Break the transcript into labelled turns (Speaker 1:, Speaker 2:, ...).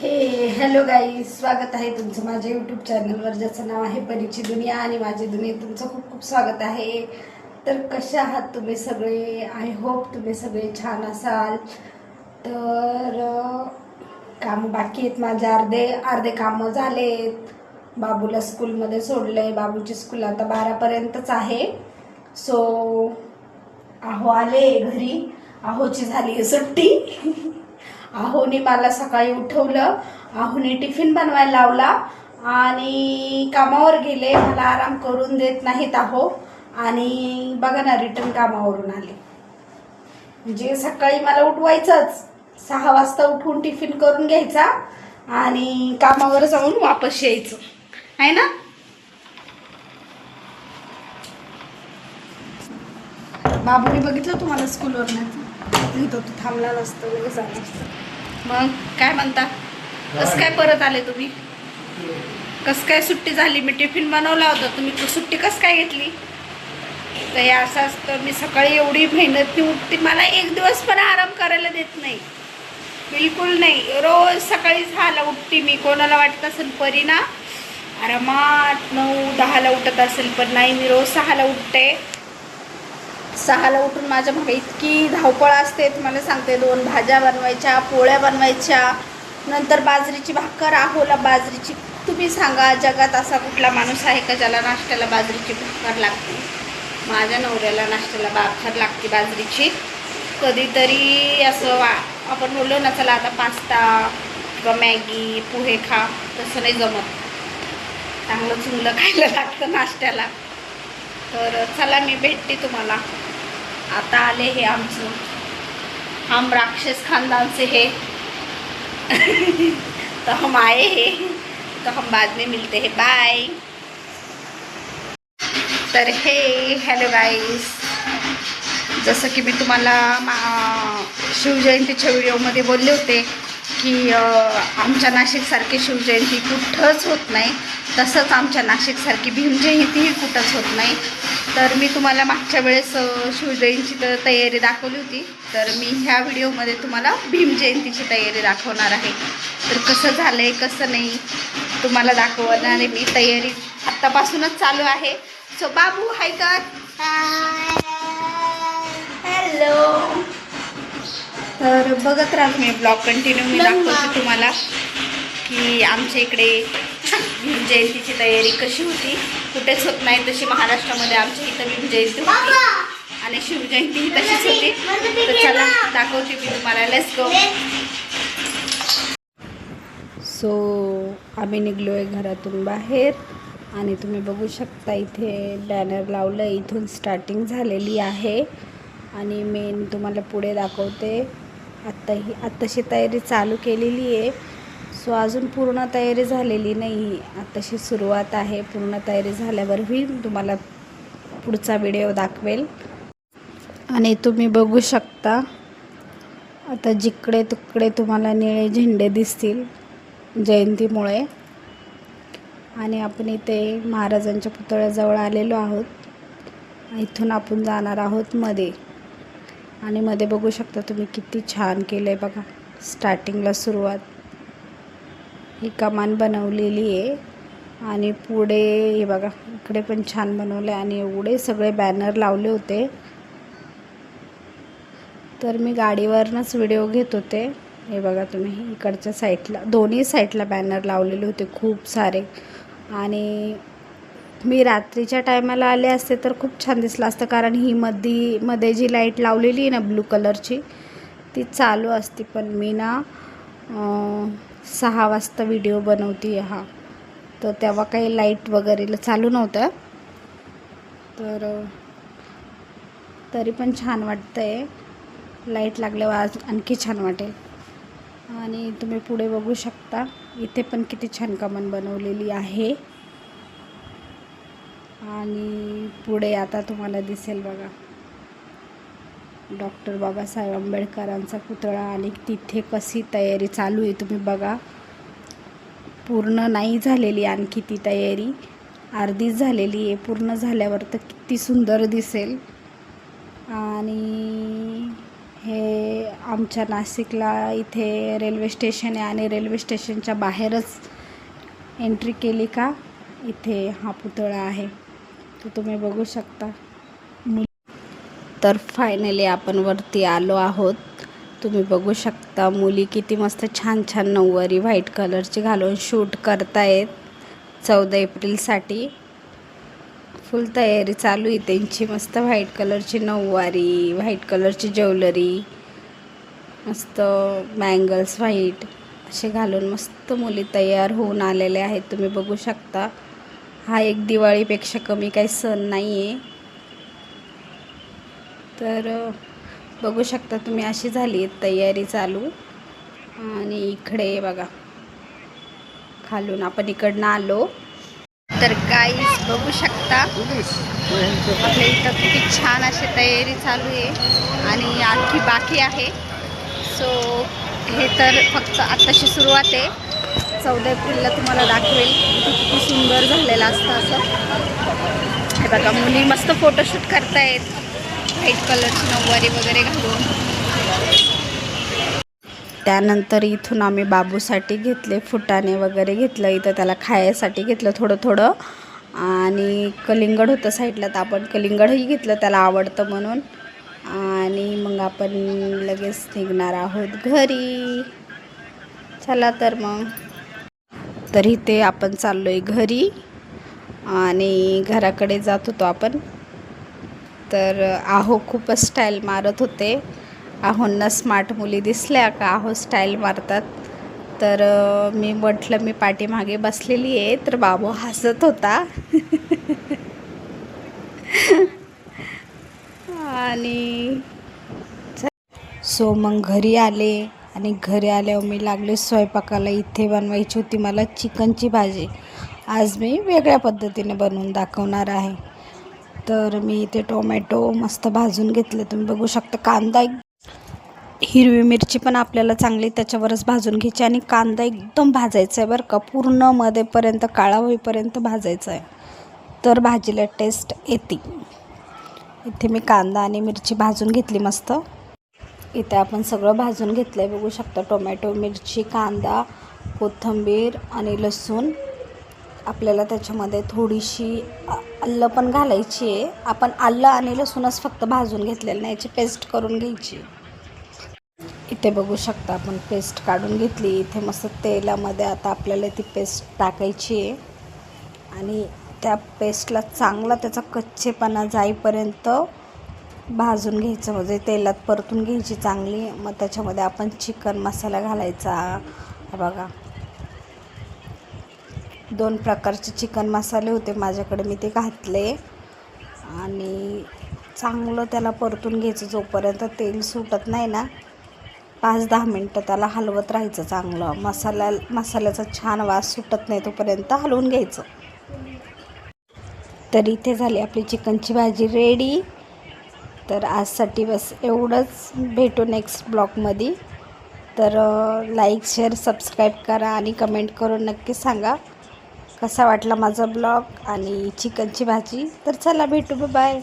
Speaker 1: Hello guys, स्वागत आहे तुमचं माझ्या यूट्यूब चॅनलवर, ज्याचं नाव आहे परीची दुनिया. आणि माझी दुनिया तुमचं खूप खूप स्वागत आहे. तर कशा आहात तुम्ही सगळे? आय होप तुम्ही सगळे छान असाल. तर काम बाकी आहेत माझे, अर्धे अर्धे कामं झालेत. बाबूला स्कूलमध्ये सोडलंय. बाबूची स्कूल आता 12पर्यंतच आहे. सो आहो आले घरी. आहोची झाली सुट्टी. आहोने मला सकाळी उठवलं, आहोने टिफिन बनवायला लावला आणि कामावर गेले. मला आराम करून देत नाहीत आहो. आणि बघा ना, रिटर्न कामावरून आले. म्हणजे सकाळी मला उठवायचंच, 6 वाजता उठून टिफिन करून घ्यायचा आणि कामावर जाऊन वापस यायचं आहे ना. बाबूने बघितलं तुम्हाला स्कूलवर नाही तो थांबला नसतो, लगेच आला असतं. मग काय म्हणता, कसं काय परत आले तुम्ही? कसं काय सुट्टी झाली? मी टिफिन बनवला होता, तुम्ही सुट्टी कसं काय घेतली? तर हे असं असतं, मी सकाळी एवढी मेहनतनी उठते, मला एक दिवस पण आराम करायला देत नाही, बिलकुल नाही. रोज सकाळी 6ला उठते मी. कोणाला वाटत असेल परी ना आरामात 9-10ला उठत असेल, पण नाही, मी रोज 6ला उठते. 6ला उठून माझ्या मागे इतकी धावपळ असते, तुम्हाला सांगते. 2 भाज्या बनवायच्या, पोळ्या बनवायच्या, नंतर बाजरीची भाकर. आहोला बाजरीची, तुम्ही सांगा जगात असा कुठला माणूस आहे का ज्याला नाश्त्याला बाजरीची भाकर लागते? माझ्या नवऱ्याला नाश्त्याला भाकर लागते बाजरीची. कधीतरी असं आपण बोललो ना, चला आता पास्ता किंवा मॅगी पोहे खा, तसं नाही जमत. चांगलं चुंगलं खायला लागतं नाश्त्याला. तर चला, मी भेटते तुम्हाला. आता आले हे आमचं, हम राक्षस खानदान से है. तो हम आए हैं, तो हम बाद में मिलते हैं. बाय. तर हॅलो गाईस, जसं की मी तुम्हाला शिवजयंतीच्या व्हिडिओमध्ये बोलले होते की आमच्या नाशिकसारखी शिवजयंती कुठंच होत नाही, तसंच आमच्या नाशिकसारखी भीमजयंतीही कुठंच होत नाही. तर मी तुम्हाला मागच्या वेळेस शिवजयंतीची तयारी दाखवली होती, तर मी ह्या व्हिडिओमध्ये तुम्हाला भीमजयंतीची तयारी दाखवणार आहे. तर कसं झालं आहे कसं नाही तुम्हाला दाखवणार आहे मी. तयारी आत्तापासूनच चालू आहे. सो बाबू हाय का? हॅलो. तर बघत राहा तुम्ही ब्लॉग कंटिन्यू. मी दाखवते तुम्हाला की आमच्या इकडे भीमजयंतीची तयारी कशी होती. कुठेच होत नाही तशी महाराष्ट्रामध्ये आमच्या इथं भीमजयंती होती आणि शिवजयंती ही तशीच होती. तर चला दाखवते मी तुम्हाला. Let's go. सो आम्ही निघलो आहे घरातून बाहेर आणि तुम्ही बघू शकता इथे बॅनर लावलं. इथून स्टार्टिंग झालेली आहे आणि मेन तुम्हाला पुढे दाखवते. आत्ताशी तयारी चालू केलेली आहे. सो अजून पूर्ण तयारी झालेली नाही, आत्ताशी सुरुवात आहे. पूर्ण तयारी झाल्यावर तुम्हाला पुढचा व्हिडिओ दाखवेल. आणि तुम्ही बघू शकता आता जिकडे तिकडे तुम्हाला निळे झेंडे दिसतील जयंतीमुळे. आणि आपण इथे महाराजांच्या पुतळ्याजवळ आलेलो आहोत. इथून आपण जाणार आहोत मध्ये. आणि मध्ये बघू शकता तुम्ही किती छान केलं आहे बघा. स्टार्टिंगला सुरुवात ही कमान बनवलेली आहे आणि पुढे हे बघा इकडे पण छान बनवलं आहे. आणि एवढे सगळे बॅनर लावले होते. तर मी गाडीवरनंच व्हिडिओ घेत होते. हे बघा तुम्ही इकडच्या साईडला, दोन्ही साईडला बॅनर लावलेले होते खूप सारे. आणि मी रात्रीच्या टायमाला आले असते तर खूप छान दिसलं असतं, कारण ही मध्ये जी लाईट लावलेली आहे ना ब्लू कलरची, ती चालू असते. पण मी ना 6 वाजता व्हिडिओ बनवते तर तेव्हा काही लाईट वगैरे चालू नव्हतं. तर तरी पण छान वाटतंय. लाईट लागल्यावर आज आणखी छान वाटेल. आणि तुम्ही पुढे बघू शकता इथे पण किती छान कमान बनवलेली आहे. आणि पुढे आता तुम्हाला दिसेल बघा डॉक्टर बाबासाहेब आंबेडकरांचा पुतळा. आणि तिथे कशी तयारी चालू आहे तुम्ही बघा. पूर्ण नाही झालेली आणखी ती तयारी, अर्धीच झालेली आहे. पूर्ण झाल्यावर तर किती सुंदर दिसेल. आणि हे आमच्या नाशिकला इथे रेल्वे स्टेशन आहे आणि रेल्वे स्टेशनच्या बाहेरच एंट्री केली का इथे हा पुतळा आहे, तो तुम्ही बघू शकता. तर फायनली आपण वरती आलो आहोत. तुम्ही बघू शकता मुली किती मस्त छान छान नऊवारी व्हाईट कलरची घालून शूट करतायत 14 एप्रिलसाठी. फुल तयारी चालू आहे त्यांची. मस्त व्हाईट कलरची नऊवारी, व्हाईट कलरची ज्वेलरी, मस्त बँगल्स व्हाईट असे घालून मस्त मुली तयार होऊन आलेल्या आहेत. तुम्ही बघू शकता. हा एक दिवाळीपेक्षा कमी काही सण नाही आहे. तर बघू शकता तुम्ही, अशी झाली आहे तयारी चालू. आणि इकडे बघा खालून आपण इकडनं आलो. तर गाईस बघू शकता आपल्या इथं किती छान अशी तयारी चालू आहे आणि आणखी बाकी आहे. सो हे तर फक्त आत्ताशी सुरुवात आहे. 14 एप्रिलला तुम्हाला दाखवेल किती सुंदर झालेलं असतं असं. हे बघा मुली मस्त फोटोशूट करतायत व्हाईट कलरची नऊवारी वगैरे घालून. त्यानंतर इथून आम्ही बाबूसाठी घेतले फुटाणे वगैरे घेतलं. इथं त्याला खायसाठी घेतलं थोडं थोडं. आणि कलिंगड होतं साईडला, तर आपण कलिंगडही घेतलं, त्याला आवडतं म्हणून. आणि मग आपण लगेच निघणार आहोत घरी. चला तर मग. तर इथे आपण चाललो आहे घरी आणि घराकडे जात होतो आपण. तर आहो खूपच स्टाईल मारत होते. आहोंना स्मार्ट मुली दिसल्या का आहो स्टाईल मारतात. तर मी म्हटलं मी पाठीमागे बसलेली आहे, तर बाबू हसत होता. आणि सो मग घरी आले आणि घरी आल्यावर मी लागले स्वयंपाकाला. इथे बनवायची होती मला चिकनची भाजी. आज मी वेगळ्या पद्धतीने बनवून दाखवणार आहे. तर मी इथे टोमॅटो मस्त भाजून घेतले. तुम्ही बघू शकता. कांदा, हिरवी मिरची पण आपल्याला चांगली त्याच्यावरच भाजून घ्यायची आणि कांदा एकदम भाजायचा आहे बरं का, पूर्ण मध्येपर्यंत काळा होईपर्यंत भाजायचा आहे, तर भाजीला टेस्ट येते. इथे मी कांदा आणि मिरची भाजून घेतली मस्त. इथे आपण सगळं भाजून घेतलं आहे. बघू शकता टोमॅटो, मिरची, कांदा, कोथिंबीर आणि लसूण. आपल्याला त्याच्यामध्ये थोडीशी आलं पण घालायची आहे. आपण आलं आणि लसूणच फक्त भाजून घेतलेलं नाही, याची पेस्ट करून घ्यायची. इथे बघू शकता आपण पेस्ट काढून घेतली. इथे मस्त तेलामध्ये आता आपल्याला ती पेस्ट टाकायची आहे आणि त्या पेस्टला चांगला त्याचा कच्चेपणा जाईपर्यंत भाजून घ्यायचं, म्हणजे तेलात परतून घ्यायची चांगली. मग त्याच्यामध्ये आपण चिकन मसाला घालायचा. बघा 2 प्रकारचे चिकन मसाले होते माझ्याकडे, मी ते घातले आणि चांगलं त्याला परतून घ्यायचं. जोपर्यंत तेल सुटत नाही ना 5-10 मिनटं त्याला हलवत राहायचं चांगलं. मसाल्याचा छान वास सुटत नाही तोपर्यंत हलवून घ्यायचं. तर इथे झाली आपली चिकनची भाजी रेडी. तर आजसाठी बस एवढंच. भेटू नेक्स्ट ब्लॉगमध्ये. तर लाईक, शेअर, सबस्क्राईब करा आणि कमेंट करून नक्की सांगा कसा वाटला माझा ब्लॉग आणि चिकनची भाजी. तर चला भेटू, बाय.